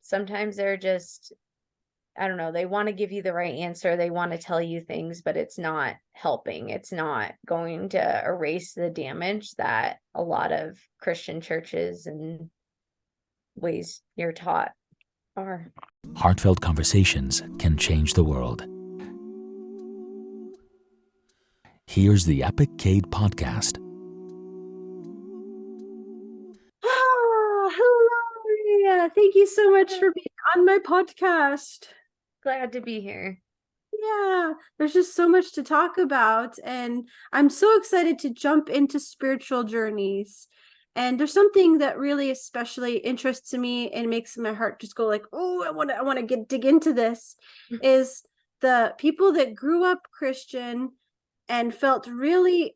sometimes they're just, I don't know, they want to give you the right answer. They want to tell you things, but it's not helping. It's not going to erase the damage that a lot of Christian churches and ways you're taught are. Heartfelt conversations can change the world. Here's the Epic Cade podcast. Hello, Rayah. Thank you so much for being on my podcast. Glad to be here. Yeah, there's just so much to talk about, and I'm so excited to jump into spiritual journeys. And there's something that really especially interests me and makes my heart just go like, oh, I want to dig into this, is the people that grew up Christian and felt really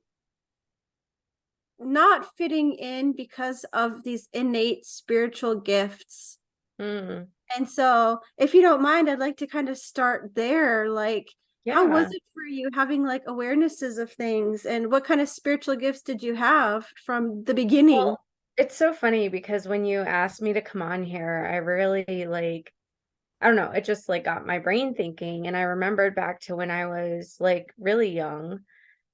not fitting in because of these innate spiritual gifts. Mm. And so, if you don't mind, I'd like to kind of start there. Like, how was it for you having like awarenesses of things, and what kind of spiritual gifts did you have from the beginning? Well, it's so funny because when you asked me to come on here, I really like, I don't know, it just like got my brain thinking. And I remembered back to when I was like really young,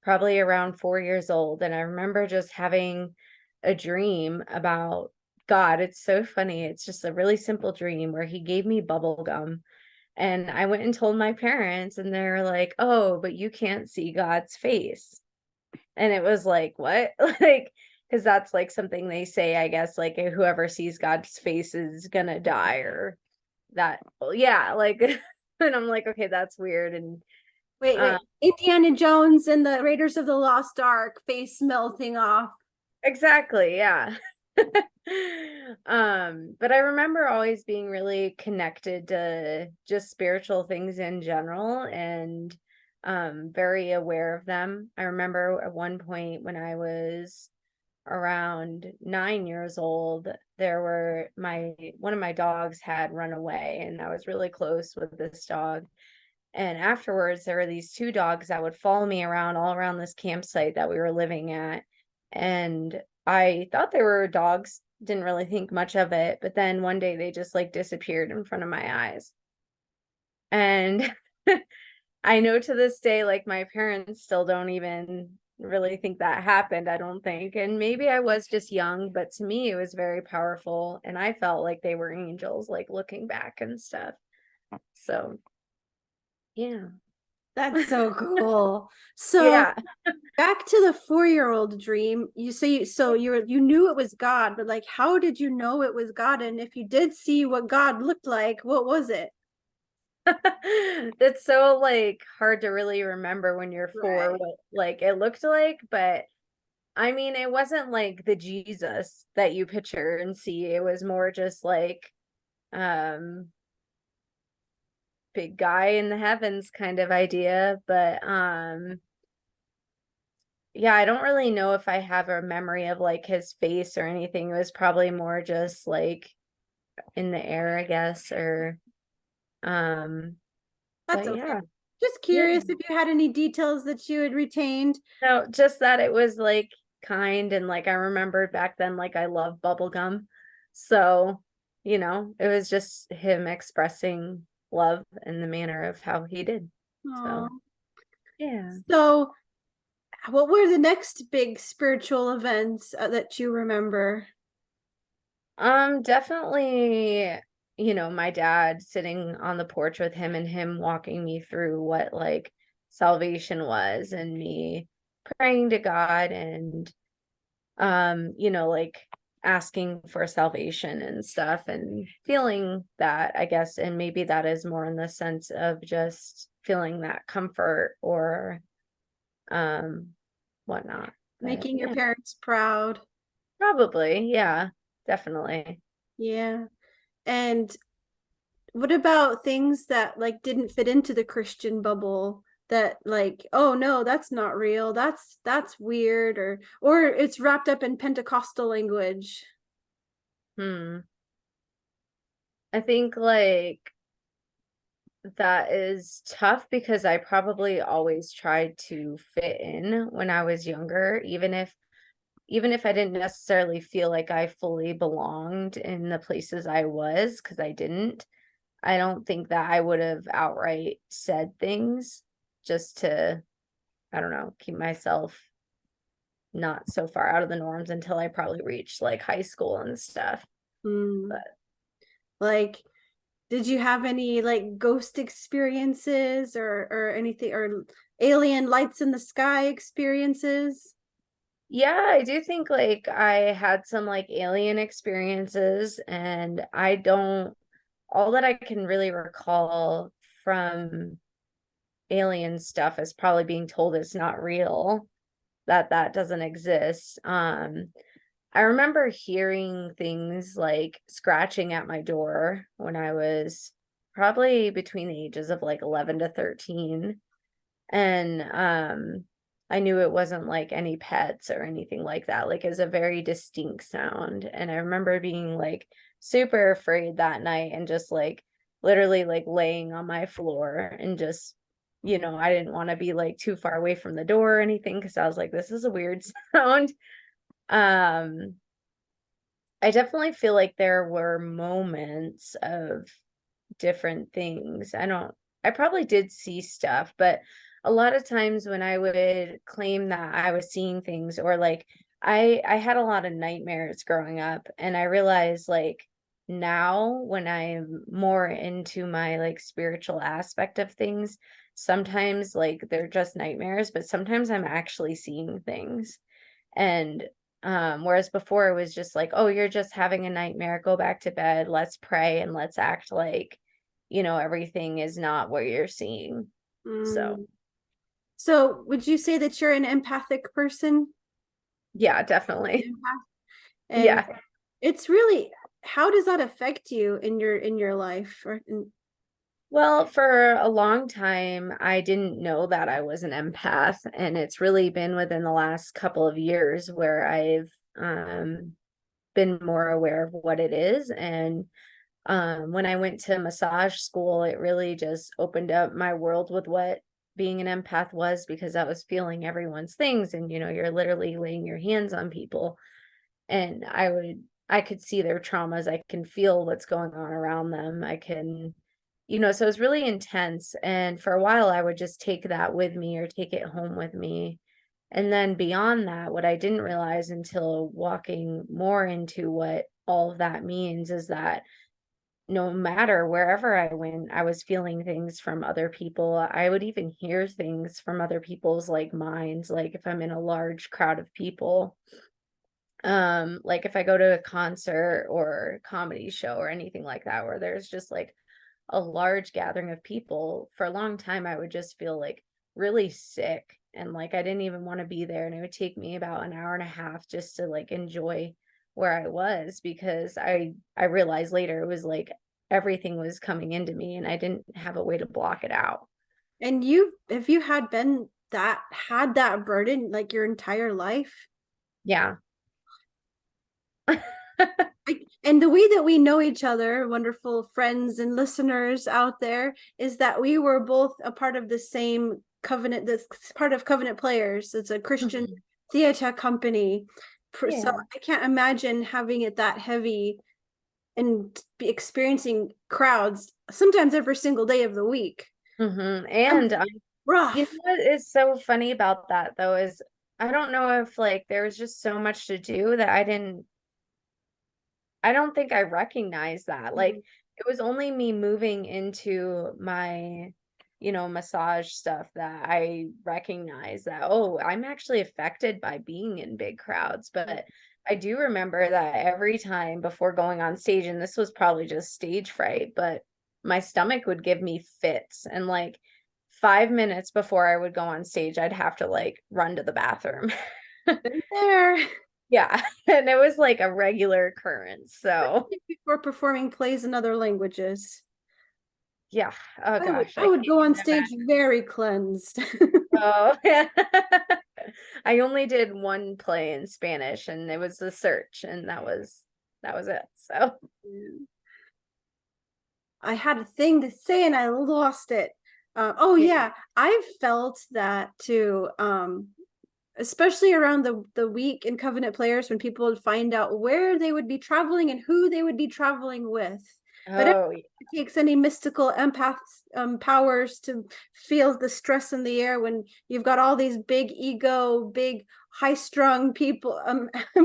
probably around 4 years old. And I remember just having a dream about God. It's so funny. It's just a really simple dream where he gave me bubble gum. And I went and told my parents, and they're like, oh, but you can't see God's face. And it was like, what? Like, because that's like something they say, I guess, like whoever sees God's face is gonna die, or that. Well, yeah, like, and I'm like, okay, that's weird. And Wait, Indiana Jones and the Raiders of the Lost Ark, face melting off. exactly, yeah. But I remember always being really connected to just spiritual things in general, and very aware of them. I remember at one point when I was around 9 years old, one of my dogs had run away, and I was really close with this dog. And afterwards, there were these two dogs that would follow me around all around this campsite that we were living at. And I thought they were dogs, didn't really think much of it. But then one day they just like disappeared in front of my eyes. And I know to this day, like my parents still don't even really think that happened, I don't think. And maybe I was just young, but to me, it was very powerful. And I felt like they were angels, like looking back and stuff. So, yeah. That's so cool. So, Yeah. back to the 4-year-old dream, you say, so you knew it was God, but like, how did you know it was God? And if you did see what God looked like, what was it? It's so like hard to really remember when you're four Right. what like it looked like, but I mean it wasn't like the Jesus that you picture and see. It was more just like um big guy in the heavens kind of idea. But yeah, I don't really know if I have a memory of like his face or anything. It was probably more just like in the air, I guess, or um That's but okay. yeah. Just Yeah. curious if you had any details that you had retained. No, just that it was like kind, and like I remembered back then, like I love bubble gum. So, it was just him expressing love in the manner of how he did. Aw. So, yeah. So, what were the next big spiritual events that you remember? Definitely, my dad sitting on the porch with him and him walking me through what like salvation was, and me praying to God, and like asking for salvation and stuff, and feeling that, I guess. And maybe that is more in the sense of just feeling that comfort or whatnot. But Making your yeah, parents proud. probably, yeah, definitely. Yeah. And what about things that like didn't fit into the Christian bubble, that like, oh no, that's not real. That's weird, or it's wrapped up in Pentecostal language. I think like that is tough because I probably always tried to fit in when I was younger, even if even if I didn't necessarily feel like I fully belonged in the places I was, because I didn't, I don't think that I would have outright said things just to, I don't know, keep myself not so far out of the norms until I probably reached like high school and stuff. Mm. But Like, did you have any like ghost experiences or anything, or alien lights in the sky experiences? yeah, I do think like I had some like alien experiences, and I don't, all that I can really recall from alien stuff is probably being told it's not real, that that doesn't exist. I remember hearing things like scratching at my door when I was probably between the ages of like 11 to 13. And I knew it wasn't like any pets or anything like that. Like it was a very distinct sound. And I remember being like super afraid that night and just like literally like laying on my floor and just, I didn't want to be like too far away from the door or anything because I was like, this is a weird sound. Um, I definitely feel like there were moments of different things. I probably did see stuff, but a lot of times when I would claim that I was seeing things, or like I had a lot of nightmares growing up, and I realized like now when I'm more into my like spiritual aspect of things, sometimes like they're just nightmares, but sometimes I'm actually seeing things. And whereas before it was just like, oh, you're just having a nightmare, go back to bed, let's pray and let's act like, everything is not what you're seeing. So, Mm. So would you say that you're an empathic person? yeah, definitely. Empath? And Yeah. it's really, how does that affect you in your life or Well, for a long time, I didn't know that I was an empath, and it's really been within the last couple of years where I've been more aware of what it is. And when I went to massage school, it really just opened up my world with what being an empath was, because I was feeling everyone's things, and you're literally laying your hands on people, and I could see their traumas. I can feel what's going on around them. I can, so it's really intense. And for a while I would just take that with me or take it home with me. And then beyond that, what I didn't realize until walking more into what all of that means is that no matter wherever I went, I was feeling things from other people. I would even hear things from other people's like minds, like if I'm in a large crowd of people. Like if I go to a concert or comedy show or anything like that, where there's just like a large gathering of people, for a long time I would just feel like really sick, and like I didn't even want to be there, and it would take me about an hour and a half just to like enjoy where I was, because I realized later it was like everything was coming into me and I didn't have a way to block it out. and you, if you had been that, had that burden like your entire life? Yeah. And the way that we know each other, wonderful friends and listeners out there, is that we were both a part of the same covenant, this part of Covenant Players. It's a Christian Mhm. theater company. So Yeah. I can't imagine having it that heavy and be experiencing crowds sometimes every single day of the week. I'm And you know rough. what is so funny about that though is I don't know if like there was just so much to do that I don't think I recognized that. Like, Mhm. it was only me moving into my, massage stuff that I recognized that, oh, I'm actually affected by being in big crowds. But I do remember that every time before going on stage, and this was probably just stage fright, but my stomach would give me fits. And like 5 minutes before I would go on stage, I'd have to like run to the bathroom. Been there. Yeah. And it was like a regular occurrence. So Before performing plays in other languages. yeah. Oh gosh, I I would can't go on even stage imagine. very cleansed. Oh, yeah. I only did one play in Spanish, and it was The Search, and that was it. So I had a thing to say and I lost it. Oh yeah. yeah, I've felt that too. especially around the week in Covenant Players, when people would find out where they would be traveling and who they would be traveling with. But it Oh, takes any mystical empath powers to feel the stress in the air when you've got all these big ego, big high-strung people,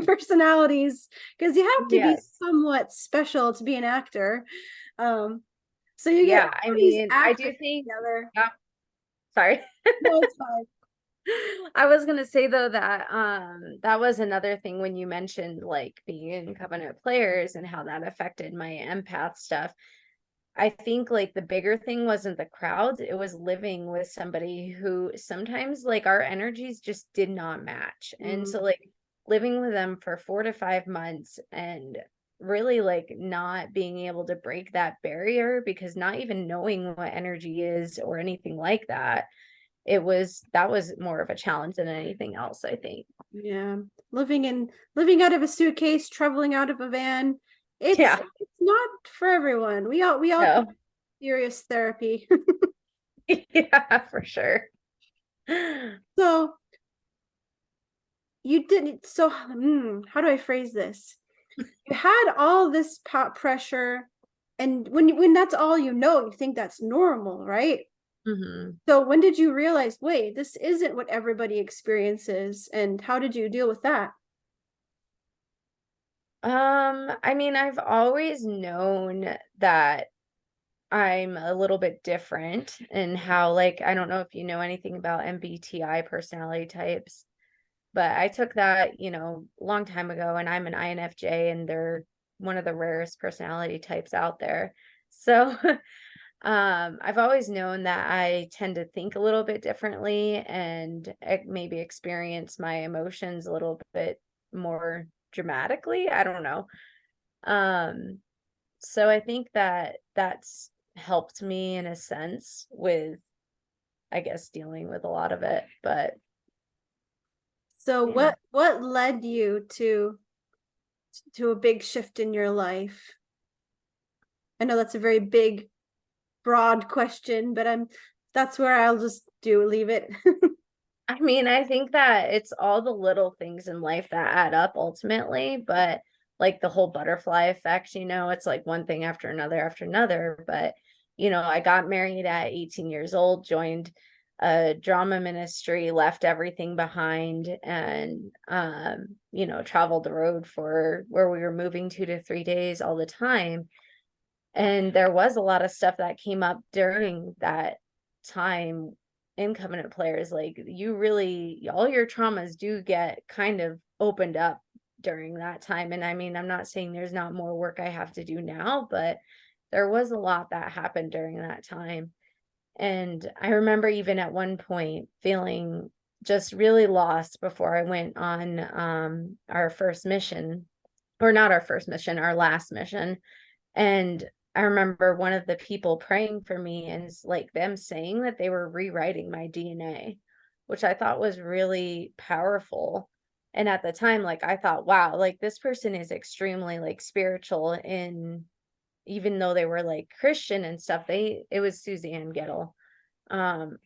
personalities, because you have to be yes. somewhat special to be an actor. So you get Yeah, I all these mean, I actors do think, together. yeah, sorry. No, it's fine. I was gonna say though that that was another thing when you mentioned like being in Covenant Players and how that affected my empath stuff. I think like the bigger thing wasn't the crowds, it was living with somebody who sometimes like our energies just did not match. And Mm, so like living with them for 4 to 5 months and really like not being able to break that barrier because not even knowing what energy is or anything like that, that was more of a challenge than anything else, I think. yeah, living out of a suitcase, traveling out of a van. It's Yeah. it's not for everyone. We all could No. serious therapy. Yeah, for sure. So you didn't. So how do I phrase this? You had all this pressure, and when that's all you know, you think that's normal, right? Mhm. So when did you realize, wait, this isn't what everybody experiences, and how did you deal with that? I mean, I've always known that I'm a little bit different in how, like, I don't know if you know anything about MBTI personality types, but I took that, a long time ago, and I'm an INFJ, and they're one of the rarest personality types out there. So, I've always known that I tend to think a little bit differently and maybe experience my emotions a little bit more dramatically. I don't know. Um, so I think that that's helped me in a sense with, I guess, dealing with a lot of it. But So yeah. what led you to a big shift in your life? I know that's a very big, broad question, but that's where I'll just do leave it. I mean, I think that it's all the little things in life that add up ultimately, but like the whole butterfly effect, it's like one thing after another. But, I got married at 18 years old, joined a drama ministry, left everything behind, and, traveled the road for where we were moving 2 to 3 days all the time. And there was a lot of stuff that came up during that time in Covenant Players. Like you really, all your traumas do get kind of opened up during that time. And I mean, I'm not saying there's not more work I have to do now, but there was a lot that happened during that time. And I remember even at one point feeling just really lost before I went on our first mission, or not our first mission, our last mission. And I remember one of the people praying for me and like them saying that they were rewriting my DNA, which I thought was really powerful. And at the time, like I thought, wow, like this person is extremely like spiritual in, even though they were like Christian and stuff, it was Suzanne Gettle. Um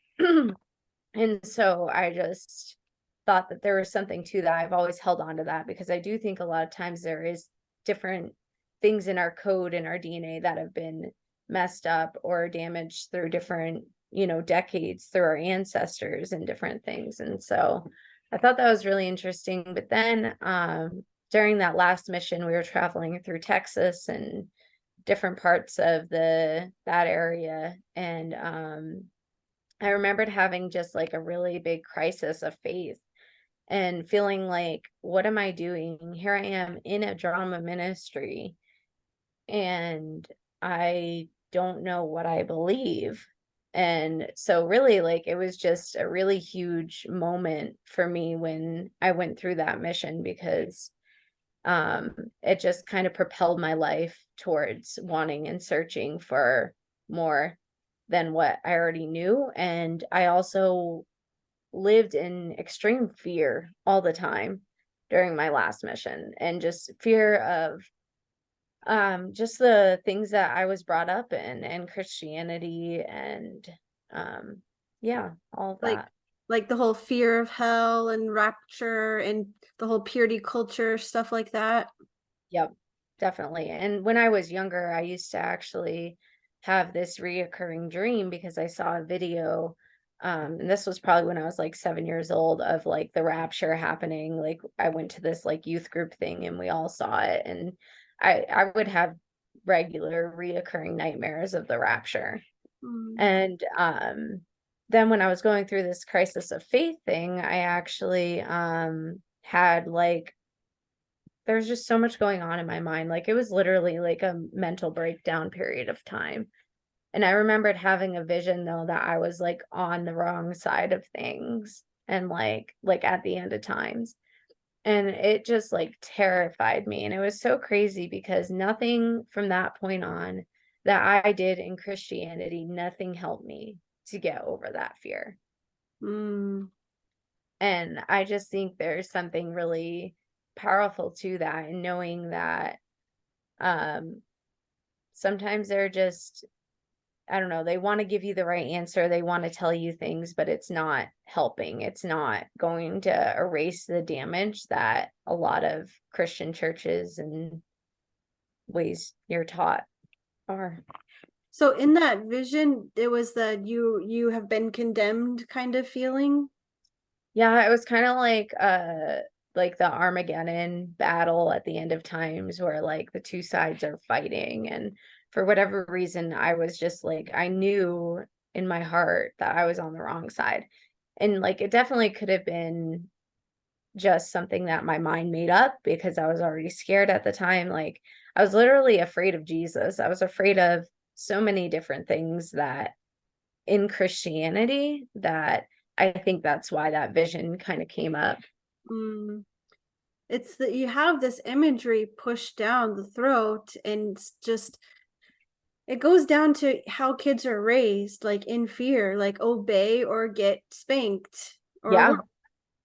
and so I just thought that there was something to that. I've always held on to that because I do think a lot of times there is different things in our code and our DNA that have been messed up or damaged through different, decades through our ancestors and different things. And so I thought that was really interesting. But then during that last mission, we were traveling through Texas and different parts of that area. And I remembered having just like a really big crisis of faith and feeling like, what am I doing? Here I am in a drama ministry and I don't know what I believe. And so, really, like, it was just a really huge moment for me when I went through that mission because it just kind of propelled my life towards wanting and searching for more than what I already knew. And I also lived in extreme fear all the time during my last mission and just fear of just the things that I was brought up in and Christianity and um yeah, all of Like that. Like the whole fear of hell and rapture and the whole purity culture, stuff like that. Yep, definitely. And when I was younger, I used to actually have this reoccurring dream because I saw a video. And this was probably when I was like 7 years old, of like the rapture happening. Like I went to this like youth group thing and we all saw it. And I would have regular reoccurring nightmares of the rapture. Mm. And then when I was going through this crisis of faith thing, I actually had like, there's just so much going on in my mind. Like it was literally like a mental breakdown period of time. And I remembered having a vision though that I was like on the wrong side of things, and like at the end of times. And it just like terrified me. And it was so crazy because nothing from that point on that I did in Christianity, nothing helped me to get over that fear. Mm. And I just think there's something really powerful to that, and knowing that um sometimes they're just, I don't know, they want to give you the right answer, they want to tell you things, but it's not helping, it's not going to erase the damage that a lot of Christian churches and ways you're taught are. So in that vision, it was that you have been condemned kind of feeling. Yeah, it was kind of like the Armageddon battle at the end of times, where like the two sides are fighting, and for whatever reason I was just like, I knew in my heart that I was on the wrong side. And like it definitely could have been just something that my mind made up because I was already scared at the time. Like I was literally afraid of Jesus. I was afraid of so many different things that in Christianity, that I think that's why that vision kind of came up. Mm. It's that you have this imagery pushed down the throat, and it's just it goes down to how kids are raised, like in fear, like obey or get spanked or Yeah. what.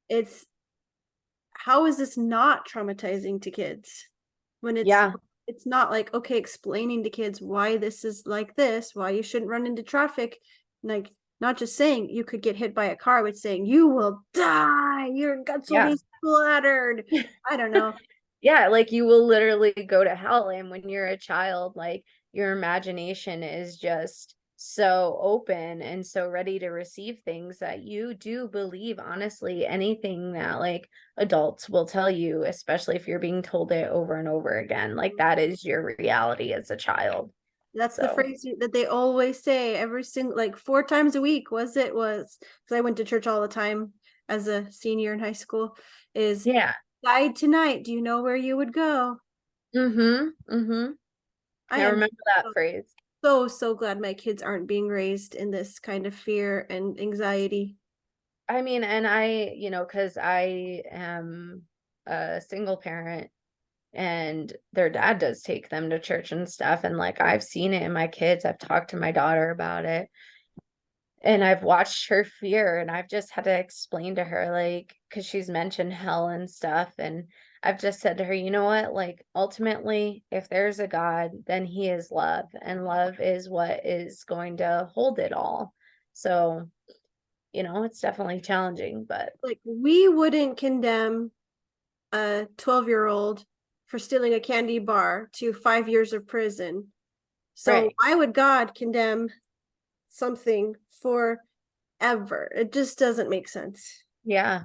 It's how is this not traumatizing to kids when Yeah. it's not like, okay, explaining to kids why this is like this, why you shouldn't run into traffic, like not just saying you could get hit by a car, but saying you will die, your guts will Yeah. be splattered. I don't know. Yeah, like you will literally go to hell. And when you're a child, like your imagination is just so open and so ready to receive things that you do believe, honestly, anything that like adults will tell you, especially if you're being told it over and over again. Like that is your reality as a child. That's the So, phrase that they always say every single, like 4 times a week was because I went to church all the time as a senior in high school, is yeah. died tonight, do you know where you would go? Mhm. Mhm. I I am remember that so phrase. so glad my kids aren't being raised in this kind of fear and anxiety. I mean, and I, because I am a single parent, and their dad does take them to church and stuff. And like I've seen it in my kids. I've talked to my daughter about it, and I've watched her fear, and I've just had to explain to her, like, because she's mentioned hell and stuff. And I've just said to her, you know what? Like, ultimately, if there's a God, then he is love, and love is what is going to hold it all. So, it's definitely challenging, but Like we wouldn't condemn a 12-year-old for stealing a candy bar to 5 years of prison. So right. why would God condemn something forever? It just doesn't make sense. Yeah,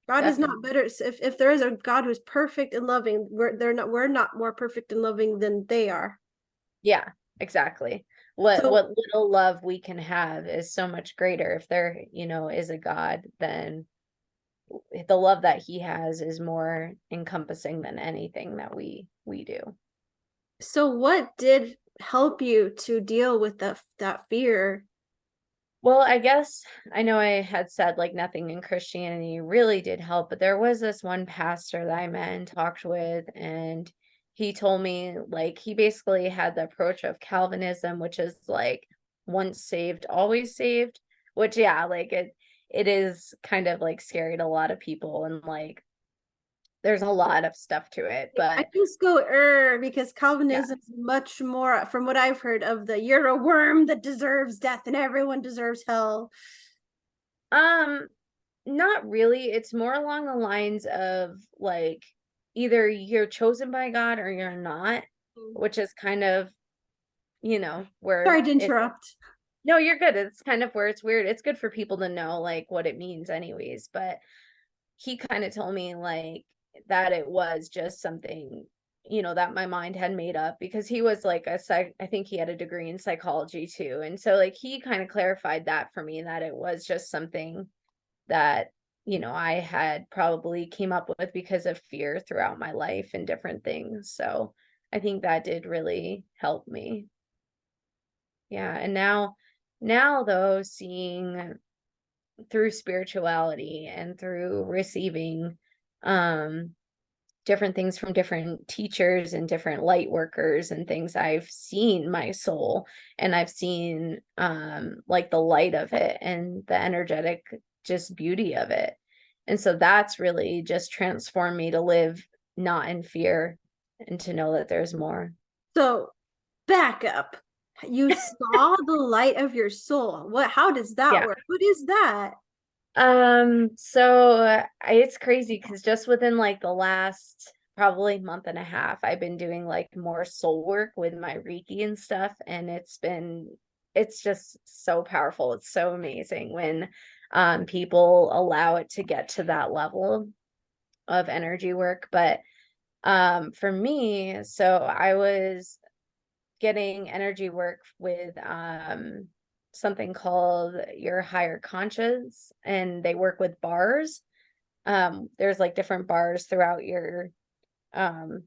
God is not definitely. better. If there is a God who's perfect and loving, we're not more perfect and loving than they are. Yeah, exactly. What So what little love we can have is so much greater. If there, is a God, then the love that he has is more encompassing than anything that we do. so what did help you to deal with that fear? Well, I guess I know I had said like nothing in Christianity really did help, but there was this one pastor that I met and talked with, and he told me like he basically had the approach of Calvinism, which is like once saved, always saved, which yeah, like it is kind of like scary to a lot of people, and like there's a lot of stuff to it, I but just go because yeah. Calvinism is much more, from what I've heard, of the you're a worm that deserves death and everyone deserves hell. Um Not really. It's more along the lines of like either you're chosen by God or you're not, which is kind of, Sorry where to it, interrupt. no, you're good. It's kind of where it's weird. It's good for people to know like what it means anyways, but he kind of told me like that it was just something, that my mind had made up because he was like I think he had a degree in psychology too. And so like he kind of clarified that for me that it was just something that, I had probably came up with because of fear throughout my life and different things. So I think that did really help me. Yeah. And now though, seeing through spirituality and through receiving um different things from different teachers and different light workers and things, I've seen my soul and I've seen like the light of it and the energetic just beauty of it. And so that's really just transformed me to live not in fear and to know that there's more. So back up. You saw the light of your soul. How does that Yeah. work? What is that? So it's crazy because just within like the last probably month and a half, I've been doing like more soul work with my Reiki and stuff, and it's just so powerful. It's so amazing when people allow it to get to that level of energy work. But for me, so I was getting energy work with something called your higher conscience, and they work with bars. There's like different bars throughout your um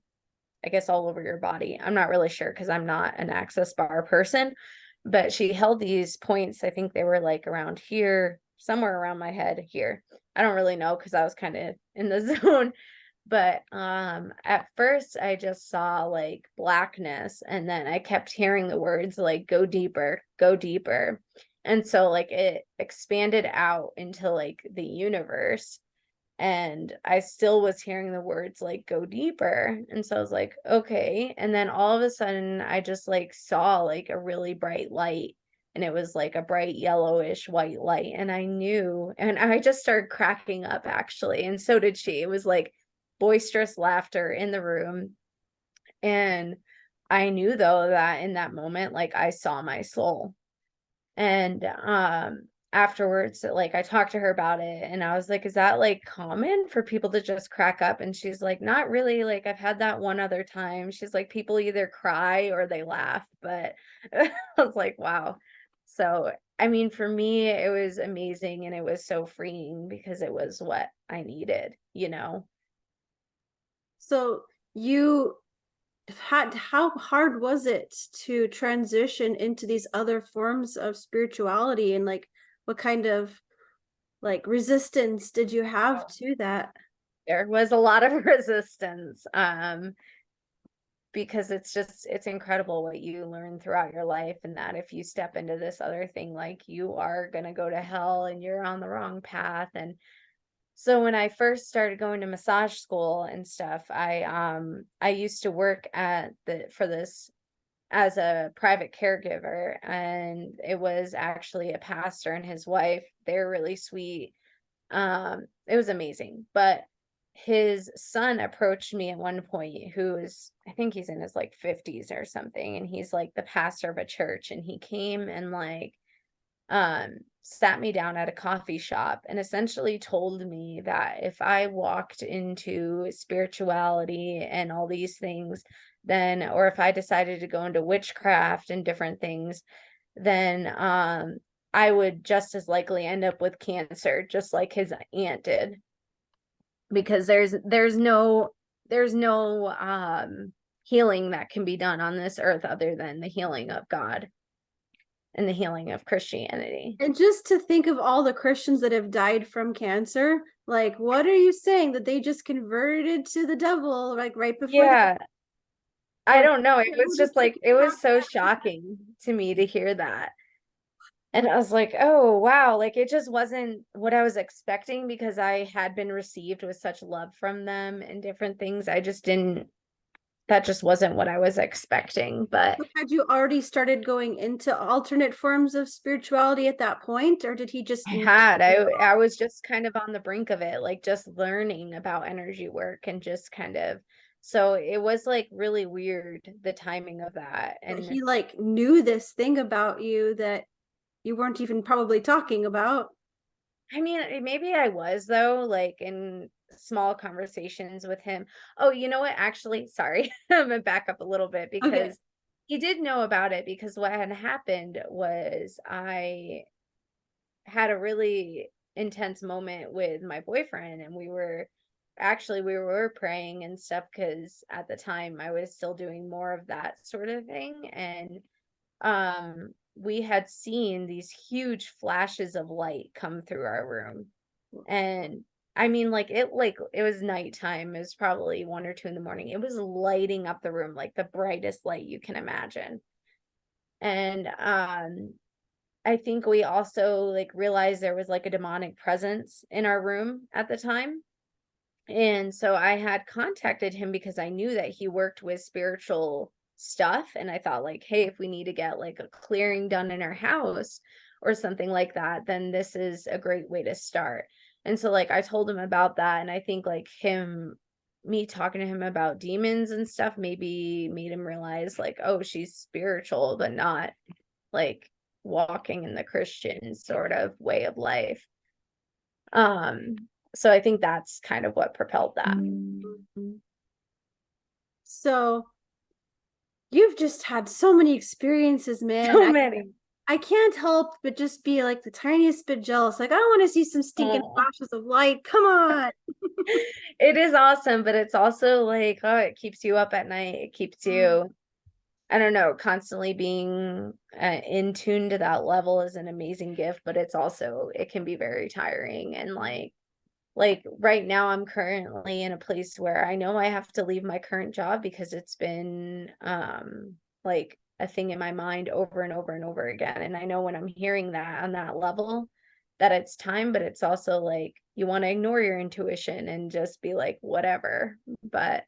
I guess all over your body. I'm not really sure because I'm not an access bar person, but she held these points. I think they were like around here, somewhere around my head here. I don't really know because I was kind of in the zone. But at first I just saw like blackness, and then I kept hearing the words like go deeper, go deeper. And so like it expanded out into like the universe, and I still was hearing the words like go deeper. And so I was like, okay. And then all of a sudden I just like saw like a really bright light, and it was like a bright yellowish white light. And I knew, and I just started cracking up actually. And so did she. It was like boisterous laughter in the room. And I knew though that in that moment, like I saw my soul. And afterwards, like I talked to her about it, and I was like, is that like common for people to just crack up? And she's like, not really. Like I've had that one other time. She's like, people either cry or they laugh. But I was like, wow. So I mean, for me, it was amazing, and it was so freeing because it was what I needed, you know? So you had how hard was it to transition into these other forms of spirituality, and like what kind of like resistance did you have to that? There was a lot of resistance. Because it's incredible what you learn throughout your life, and that if you step into this other thing, like you are going to go to hell and you're on the wrong path. And so when I first started going to massage school and stuff, I used to work at the for this as a private caregiver, and it was actually a pastor and his wife. They're really sweet. It was amazing. But his son approached me at one point, who is, I think he's in his like 50s or something, and he's like the pastor of a church, and he came and like sat me down at a coffee shop and essentially told me that if I walked into spirituality and all these things, then, or if I decided to go into witchcraft and different things, then I would just as likely end up with cancer, just like his aunt did, because there's no healing that can be done on this earth other than the healing of God and the healing of Christianity. And just to think of all the Christians that have died from cancer, like what are you saying, that they just converted to the devil like right before they, Yeah, I or don't know. It how was did just like you it was so process? shocking to me to hear that. And I was like, oh, wow. Like it just wasn't what I was expecting because I had been received with such love from them and different things. I just didn't that just wasn't what I was expecting. But Had you already started going into alternate forms of spirituality at that point, or did he just I was just kind of on the brink of it, like just learning about energy work and just kind of, so it was like really weird, the timing of that. And he like knew this thing about you that you weren't even probably talking about? I mean, maybe I was though, like in small conversations with him. Oh, you know what? Actually, sorry, I'm gonna back up a little bit Okay. because he did know about it, because what had happened was I had a really intense moment with my boyfriend, and we were praying and stuff, because at the time I was still doing more of that sort of thing. And we had seen these huge flashes of light come through our room. And I mean, like it was nighttime. It was probably 1 or 2 in the morning. It was lighting up the room like the brightest light you can imagine. And I think we also like realized there was like a demonic presence in our room at the time. And so I had contacted him because I knew that he worked with spiritual stuff. And I thought, like, hey, if we need to get like a clearing done in our house or something like that, then this is a great way to start. And so, like, I told him about that. And I think, like, me talking to him about demons and stuff maybe made him realize, like, oh, she's spiritual, but not like walking in the Christian sort of way of life. Um, so I think that's kind of what propelled that. Mhm. So you've just had so many experiences, man. So many. I can't help but just be like the tiniest bit jealous. Like, I want to see some stinking Oh. flashes of light. Come on. It is awesome, but it's also like, oh, it keeps you up at night. It keeps you, I don't know, constantly being in tune to that level is an amazing gift, but it can be very tiring. And like right now I'm currently in a place where I know I have to leave my current job because it's been like a thing in my mind over and over and over again. And I know when I'm hearing that on that level that it's time, but it's also like you want to ignore your intuition and just be like whatever. But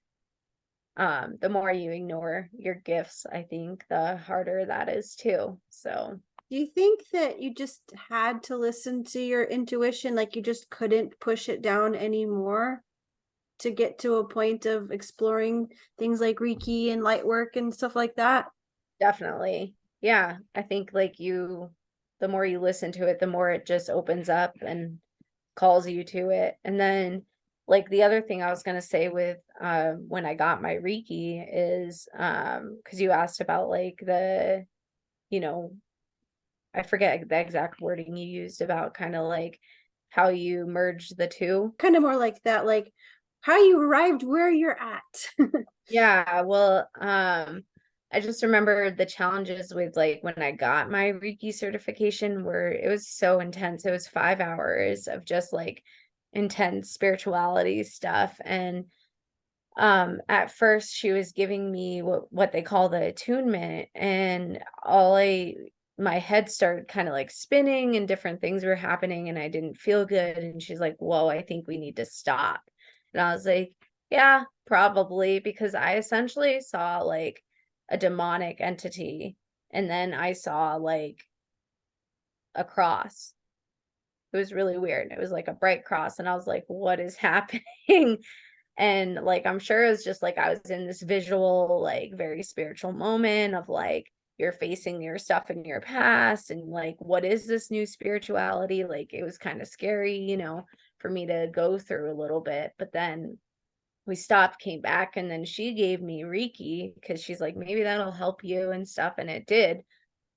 the more you ignore your gifts, I think the harder that is too. So Do you think that you just had to listen to your intuition? Like you just couldn't push it down anymore to get to a point of exploring things like Reiki and light work and stuff like that? definitely. Yeah, I think like the more you listen to it, the more it just opens up and calls you to it. And then like the other thing I was going to say with when I got my Reiki is cuz you asked about like the, you know, I forget the exact wording you used about kind of like how you merge the two. Kind of more like that, like how you arrived where you're at. Yeah, well, I just remember the challenges with like when I got my Reiki certification where it was so intense. It was 5 hours of just like intense spirituality stuff. And at first she was giving me what they call the attunement, and my head started kind of like spinning and different things were happening and I didn't feel good. And she's like, whoa, I think we need to stop. And I was like, yeah, probably, because I essentially saw like a demonic entity, and then I saw like a cross. It was really weird. It was like a bright cross, and I was like, what is happening? And like I'm sure it was just like I was in this visual, like very spiritual moment of like you're facing your stuff in your past, and like what is this new spirituality? Like it was kind of scary, for me to go through a little bit. But then we stopped, came back, and then she gave me Reiki because she's like, maybe that'll help you and stuff. And it did.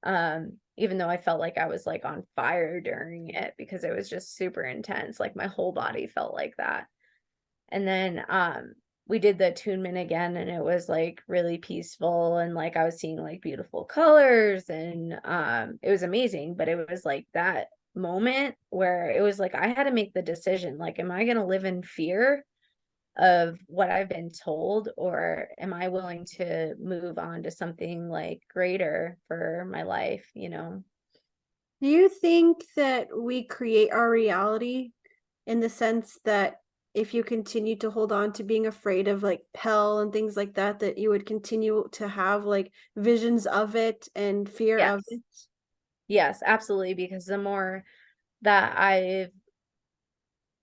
Even though I felt like I was like on fire during it because it was just super intense. Like my whole body felt like that. And then we did the attunement again, and it was like really peaceful, and like I was seeing like beautiful colors, and it was amazing. But it was like that moment where it was like I had to make the decision, like, am I going to live in fear of what I've been told, or am I willing to move on to something like greater for my life? Do you think that we create our reality in the sense that if you continue to hold on to being afraid of like hell and things like that, that you would continue to have like visions of it and fear of Yes. it. Yes, absolutely. Because the more that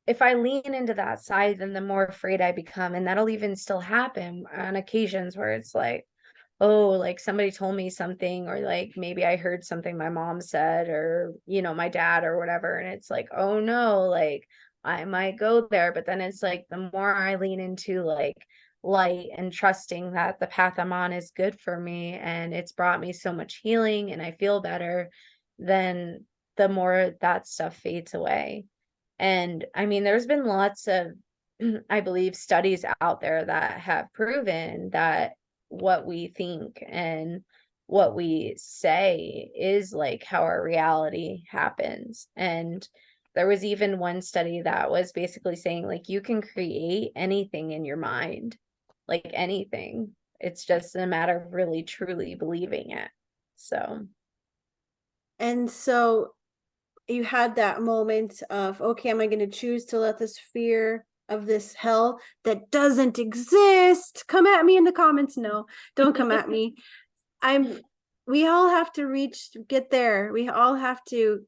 if I lean into that side, then the more afraid I become. And that'll even still happen on occasions where it's like, oh, like somebody told me something, or like maybe I heard something my mom said, or, my dad or whatever. And it's like, oh no, like I might go there. But then it's like the more I lean into like light and trusting that the path I'm on is good for me and it's brought me so much healing and I feel better, then the more that stuff fades away. And I mean, there's been lots of, I believe, studies out there that have proven that what we think and what we say is like how our reality happens. And there was even one study that was basically saying, like, you can create anything in your mind, like anything. It's just a matter of really truly believing it. So, And so you had that moment of, okay, am I going to choose to let this fear of this hell that doesn't exist come at me in the comments? No, don't come at me. We all have to get there. We all have to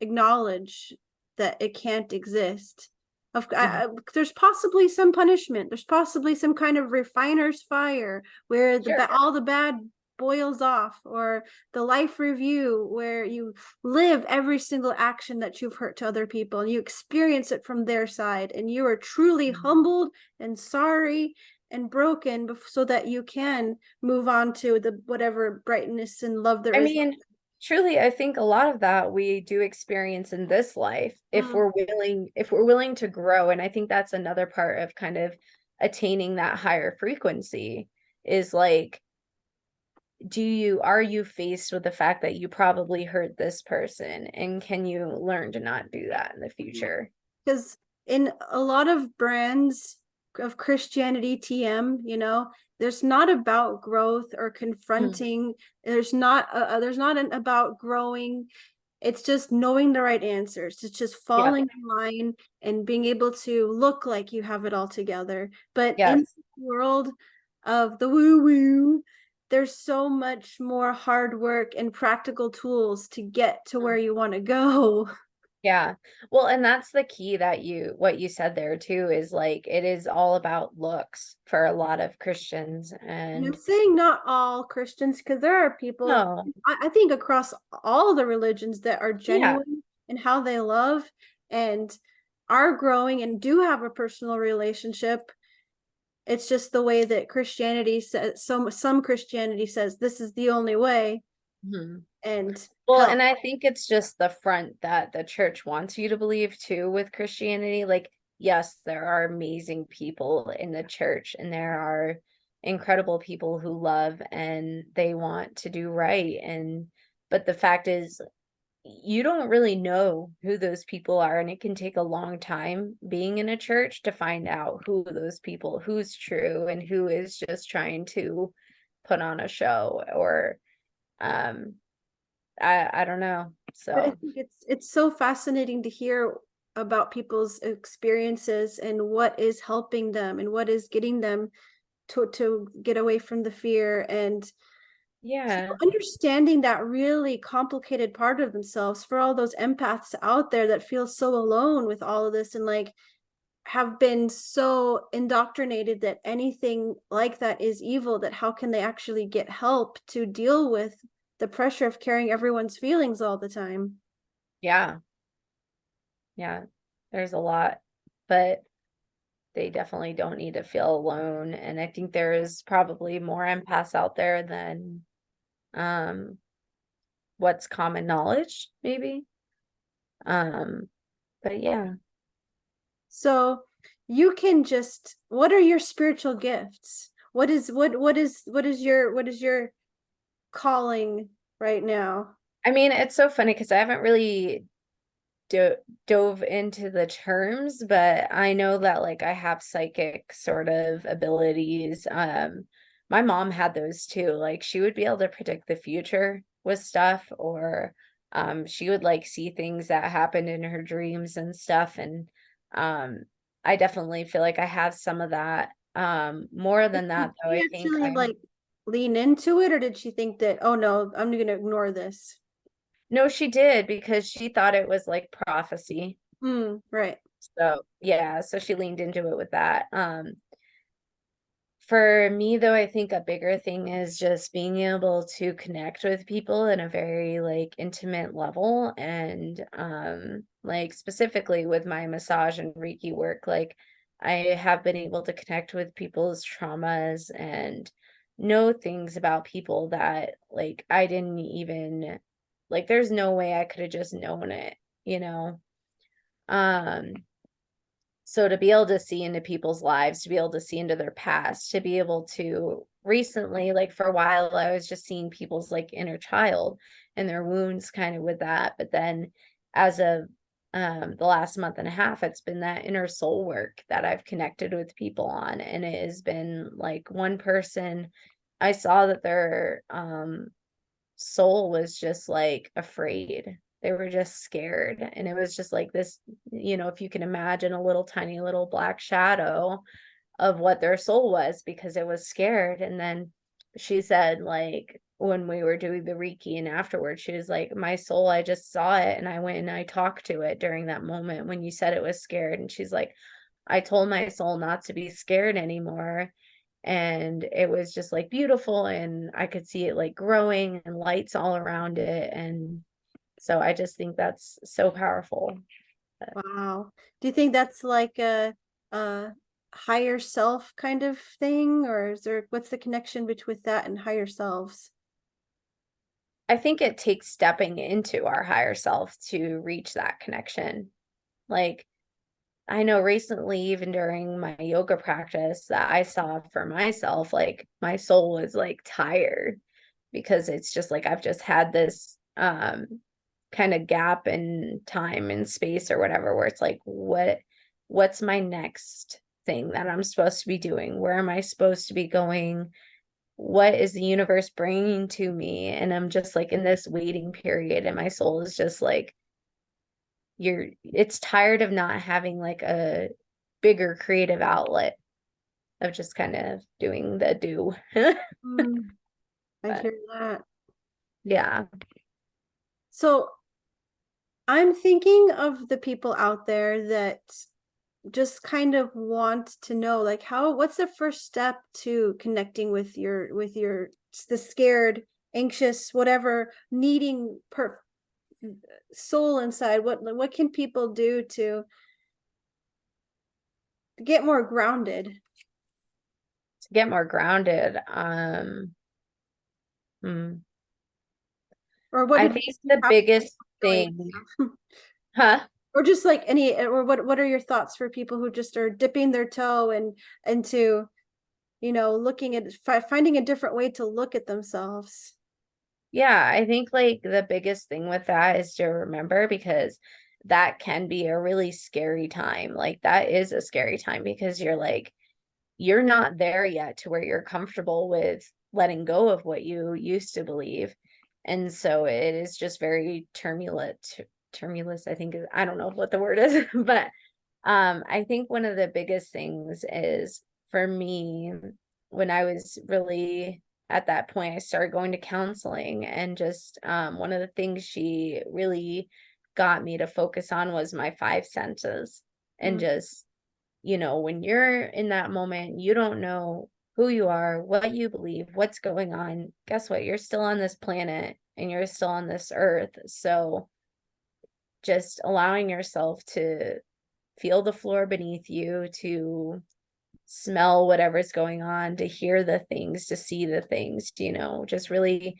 acknowledge that it can't exist. mhm. There's possibly some punishment. There's possibly some kind of refiner's fire where Sure. all the bad boils off, or the life review where you live every single action that you've hurt to other people and you experience it from their side, and you are truly Mhm. humbled and sorry and broken so that you can move on to the whatever brightness and love there I is. mean, truly, I think a lot of that we do experience in this life if we're willing to grow. And I think that's another part of kind of attaining that higher frequency is like, are you faced with the fact that you probably hurt this person? And can you learn to not do that in the future? Because in a lot of brands of Christianity TM, there's not about growth or Mhm. confronting. There's not about growing. It's just knowing the right answers. It's just Yeah. falling in line and being able to look like you have it all together. But in Yes. the world of the woo woo, there's so much more hard work and practical tools to get to where you want to go. Yeah. Well, and that's the key that what you said there too is like it is all about looks for a lot of Christians. And I'm And saying not all Christians, because there are people, no, I think across all the religions, that are yeah, genuine in how they love and are growing and do have a personal relationship. It's just the way that Christianity says, some Christianity says this is the only way, mhm. and Well, hell. and I think it's just the front that the church wants you to believe too with Christianity. Like, yes, there are amazing people in the church, and there are incredible people who love and they want to do right. But the fact is, you don't really know who those people are, and it can take a long time being in a church to find out who's true and who is just trying to put on a show or um I don't know. But I So, think it's so fascinating to hear about people's experiences and what is helping them and what is getting them to get away from the fear, and to yeah. understanding that really complicated part of themselves, for all those empaths out there that feel so alone with all of this and like have been so indoctrinated that anything like that is evil, that how can they actually get help to deal with the pressure of carrying everyone's feelings all the time. Yeah. Yeah. There's a lot, but they definitely don't need to feel alone. And I think there is probably more empaths out there than um what's common knowledge, maybe. Um, but yeah. So you can just, what are your spiritual gifts? What is your calling right now? I mean, it's so funny because I haven't really dove into the terms, but I know that like I have psychic sort of abilities. My mom had those too. Like she would be able to predict the future with stuff, or she would like see things that happened in her dreams and stuff. And um I definitely feel like I have some of that. More than that, Did though, she I think actually like lean into it, or did she think that, oh no, I'm gonna ignore this? no, she did because she thought it was like prophecy. Right. So yeah, so she leaned into it with that. For me though, I think a bigger thing is just being able to connect with people in a very like intimate level, and like specifically with my massage and Reiki work, like I have been able to connect with people's traumas and know things about people that like I didn't even like there's no way I could have just known it, you know. Um so to be able to see into people's lives, to be able to see into their past, to be able to recently, like for a while, I was just seeing people's like inner child and their wounds kind of with that. But then as of the last month and a half, it's been that inner soul work that I've connected with people on. And it has been like one person, I saw that their soul was just like afraid. They were just scared. And it was just like this, if you can imagine a little tiny little black shadow of what their soul was because it was scared. And then she said, like, when we were doing the Reiki and afterwards, she was like, my soul, I just saw it and I went and I talked to it during that moment when you said it was scared. And she's like, I told my soul not to be scared anymore, and it was just like beautiful, and I could see it like growing and lights all around it. And so I just think that's so powerful. Wow. Do you think that's like a higher self kind of thing, or is there, what's the connection between that and higher selves? I think it takes stepping into our higher self to reach that connection. Like, I know recently, even during my yoga practice, that I saw for myself, like my soul was like tired because it's just like I've just had this kind of gap in time and space or whatever, where it's like what's my next thing that I'm supposed to be doing? Where am I supposed to be going? What is the universe bringing to me? And I'm just like in this waiting period, and my soul is just like it's tired of not having like a bigger creative outlet, of just kind of doing the do. Mm, I But hear that. yeah. So I'm thinking of the people out there that just kind of want to know, like, what's the first step to connecting with your the scared, anxious, whatever, needing soul inside. What can people do to get more grounded? To get more grounded, Or what I advice think do you the have biggest for yourself? thing, huh? Or just like any, or what are your thoughts for people who just are dipping their toe and into, looking at finding a different way to look at themselves? Yeah, I think like the biggest thing with that is to remember, because that can be a really scary time. Like that is a scary time because you're like, you're not there yet to where you're comfortable with letting go of what you used to believe. And so it is just very turbulent, I think I don't know what the word is, but I think one of the biggest things is for me, when I was really at that point, I started going to counseling, and just one of the things she really got me to focus on was my five senses. And Mm, just, when you're in that moment, you don't know who you are, what you believe, what's going on. Guess what? You're still on this planet and you're still on this earth. So just allowing yourself to feel the floor beneath you, to smell whatever's going on, to hear the things, to see the things, just really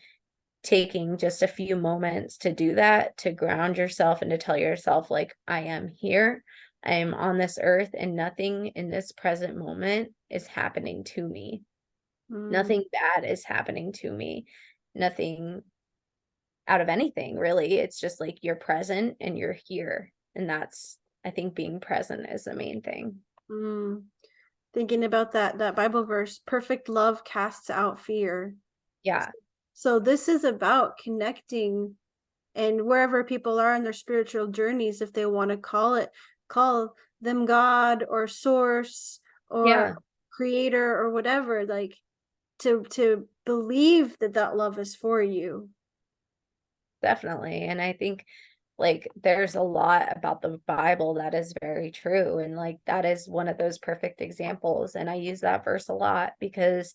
taking just a few moments to do that, to ground yourself and to tell yourself, like, I am here, I am on this earth, and nothing in this present moment is happening to me. mm, Nothing bad is happening to me. Nothing out of anything, really. It's just like you're present and you're here. And that's, I think, being present is the main thing. mm. Thinking about that Bible verse, perfect love casts out fear. Yeah. So this is about connecting, and wherever people are in their spiritual journeys, if they want to call it, call them God or source or Yeah, creator or whatever, like to believe that that love is for you. definitely. And I think like there's a lot about the Bible that is very true. And like that is one of those perfect examples. And I use that verse a lot because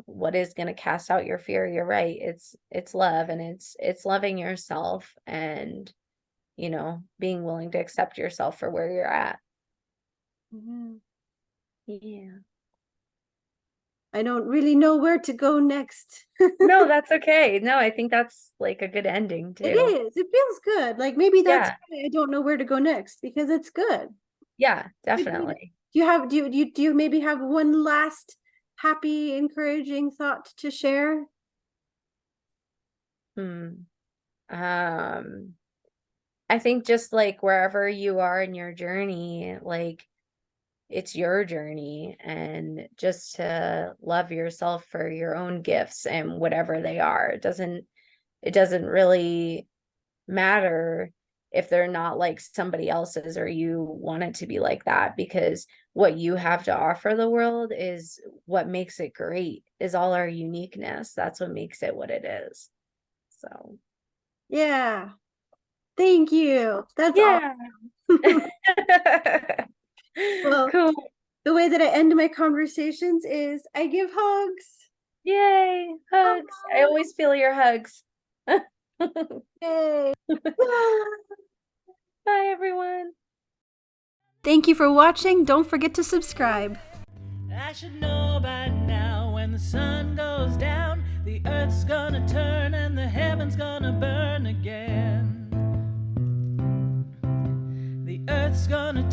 what is going to cast out your fear? You're right. It's love, and it's loving yourself, and being willing to accept yourself for where you're at. Mhm. Yeah. I don't really know where to go next. No, that's okay. No, I think that's like a good ending It too. is. It feels good. Like maybe that's Yeah. why I don't know where to go next, because it's good. Yeah, Good way definitely. do you have do you maybe have one last happy, encouraging thought to share? Hmm. I think just like wherever you are in your journey, like it's your journey, and just to love yourself for your own gifts and whatever they are. It doesn't really matter if they're not like somebody else's, or you want it to be like that, because what you have to offer the world is what makes it great, is all our uniqueness. That's what makes it what it is. So, Yeah. Thank you. That's yeah. awesome. Well, Cool. the way that I end my conversations is I give hugs. Yay. Hugs. I always feel your hugs. Yay. Bye, everyone. Thank you for watching. Don't forget to subscribe. I should know by now, when the sun goes down, the earth's gonna turn and the heaven's gonna burn again. The earth's gonna